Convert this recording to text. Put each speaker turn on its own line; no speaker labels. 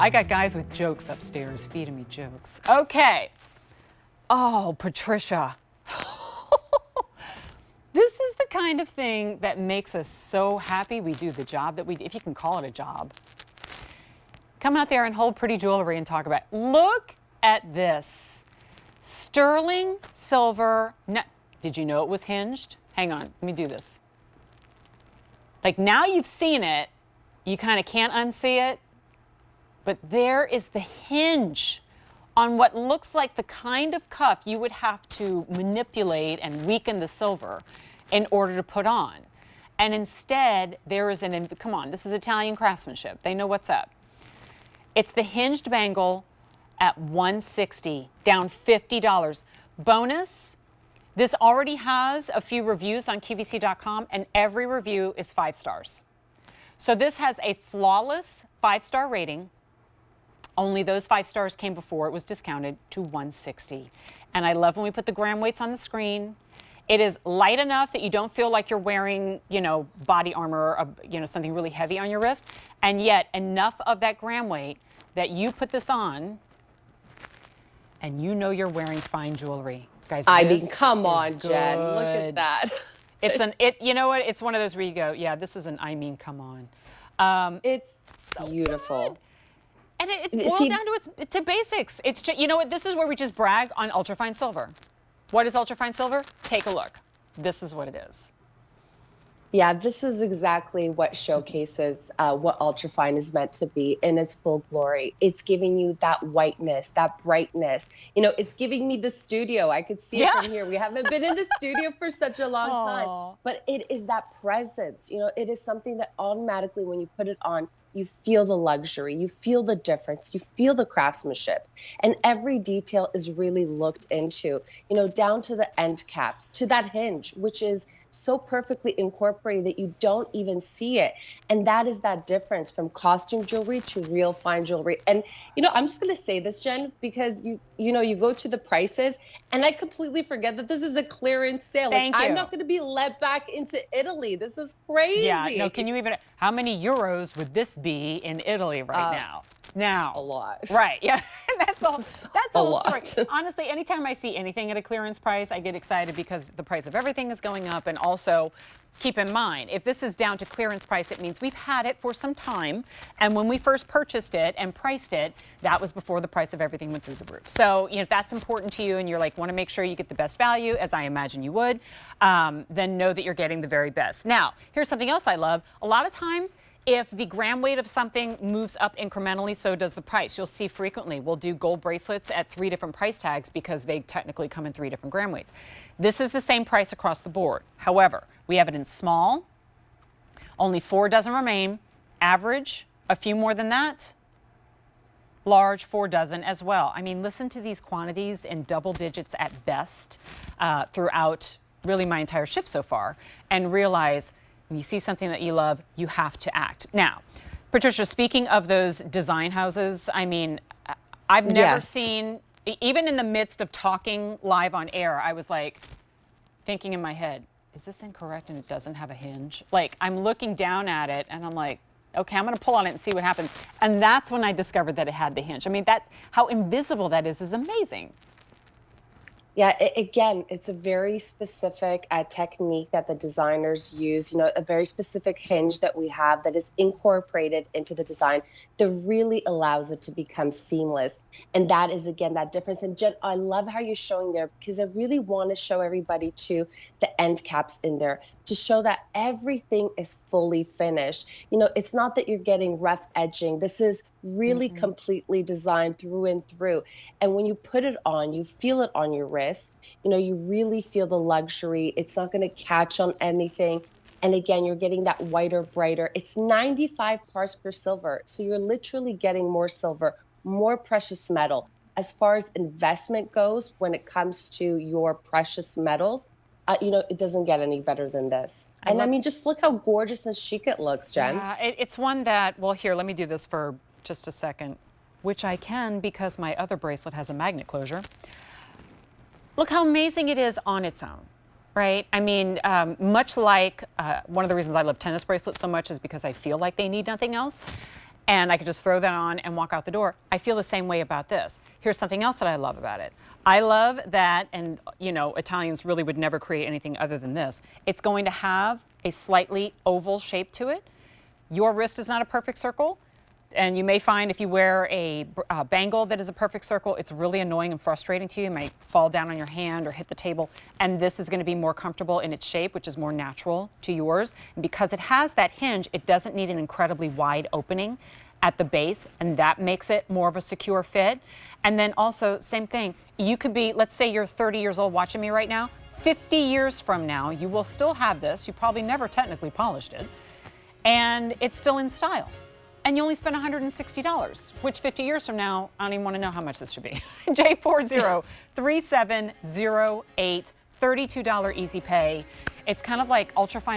I got guys with jokes upstairs feeding me jokes. Okay. Oh, Patricia. This is the kind of thing that makes us so happy we do the job that we do, if you can call it a job. Come out there and hold pretty jewelry and talk about it. Look at this. Sterling silver. Did you know it was hinged? Hang on, let me do this. Like, now you've seen it, you kind of can't unsee it, but there is the hinge on what looks like the kind of cuff you would have to manipulate and weaken the silver in order to put on. And instead, there is come on, this is Italian craftsmanship. They know what's up. It's the hinged bangle at $160, down $50. Bonus, this already has a few reviews on QVC.com, and every review is 5 stars. So this has a flawless 5-star rating. Only those 5 stars came before it was discounted to $160. And I love when we put the gram weights on the screen. It is light enough that you don't feel like you're wearing, body armor, or, something really heavy on your wrist. And yet enough of that gram weight that you put this on and you're wearing fine jewelry. Guys,
I mean, come on, Jen, look at that.
You know what? It's one of those where you go, yeah, this is come on.
It's
so
beautiful.
Good. And it's boiled down to basics. It's just, you know what? This is where we just brag on ultrafine silver. What is ultrafine silver? Take a look. This is what it is.
Yeah, this is exactly what showcases what ultrafine is meant to be in its full glory. It's giving you that whiteness, that brightness. It's giving me the studio. I could see it from here. We haven't been in the studio for such a long time, but it is that presence. It is something that automatically, when you put it on, you feel the luxury, you feel the difference, you feel the craftsmanship. And every detail is really looked into, down to the end caps, to that hinge, which is so perfectly incorporated that you don't even see it. And that is that difference from costume jewelry to real fine jewelry. And, I'm just going to say this, Jen, because you go to the prices and I completely forget that this is a clearance sale. I'm not going to be let back into Italy. This is crazy.
Yeah, no, can you even, how many euros would this be in Italy right now?
A lot.
Right, yeah, that's the whole
lot.
story. Honestly, anytime I see anything at a clearance price, I get excited because the price of everything is going up. And also, keep in mind, if this is down to clearance price, it means we've had it for some time. And when we first purchased it and priced it, that was before the price of everything went through the roof. So, if that's important to you and you're like, want to make sure you get the best value, as I imagine you would, then know that you're getting the very best. Now, here's something else I love. A lot of times, if the gram weight of something moves up incrementally, so does the price. You'll see frequently we'll do gold bracelets at 3 different price tags because they technically come in 3 different gram weights. This is the same price across the board. However, we have it in small, only 4 dozen remain, average, a few more than that, large, 4 dozen as well. I mean, listen to these quantities in double digits at best throughout really my entire shift so far, and realize when you see something that you love, you have to act. Now, Patricia, speaking of those design houses, I mean, I've never seen, even in the midst of talking live on air, I was like thinking in my head, is this incorrect and it doesn't have a hinge? Like, I'm looking down at it and I'm like, okay, I'm going to pull on it and see what happens. And that's when I discovered that it had the hinge. I mean, how invisible that is amazing.
Yeah, again, it's a very specific technique that the designers use, a very specific hinge that we have that is incorporated into the design that really allows it to become seamless. And that is, again, that difference. And Jen, I love how you're showing there because I really want to show everybody too the end caps in there to show that everything is fully finished. It's not that you're getting rough edging. This is really completely designed through and through. And when you put it on, you feel it on your wrist. You really feel the luxury. It's not going to catch on anything. And again, you're getting that whiter, brighter. It's 95 parts per silver. So you're literally getting more silver, more precious metal. As far as investment goes, when it comes to your precious metals, it doesn't get any better than this. And I mean, just look how gorgeous and chic it looks, Jen.
Yeah, it's one that, well, here, let me do this for just a second, which I can because my other bracelet has a magnet closure. Look how amazing it is on its own, right? I mean, much like one of the reasons I love tennis bracelets so much is because I feel like they need nothing else. and I could just throw that on and walk out the door. I feel the same way about this. Here's something else that I love about it. I love that, and you know, Italians really would never create anything other than this. It's going to have a slightly oval shape to it. Your wrist is not a perfect circle. And you may find if you wear a bangle that is a perfect circle, it's really annoying and frustrating to you. It might fall down on your hand or hit the table. And this is going to be more comfortable in its shape, which is more natural to yours. And because it has that hinge, it doesn't need an incredibly wide opening at the base, and that makes it more of a secure fit. And then also, same thing, you could be, let's say you're 30 years old watching me right now. 50 years from now, you will still have this. You probably never technically polished it. And it's still in style. And you only spent $160, which 50 years from now, I don't even want to know how much this should be. J403708, $32 easy pay. It's kind of like Ultrafine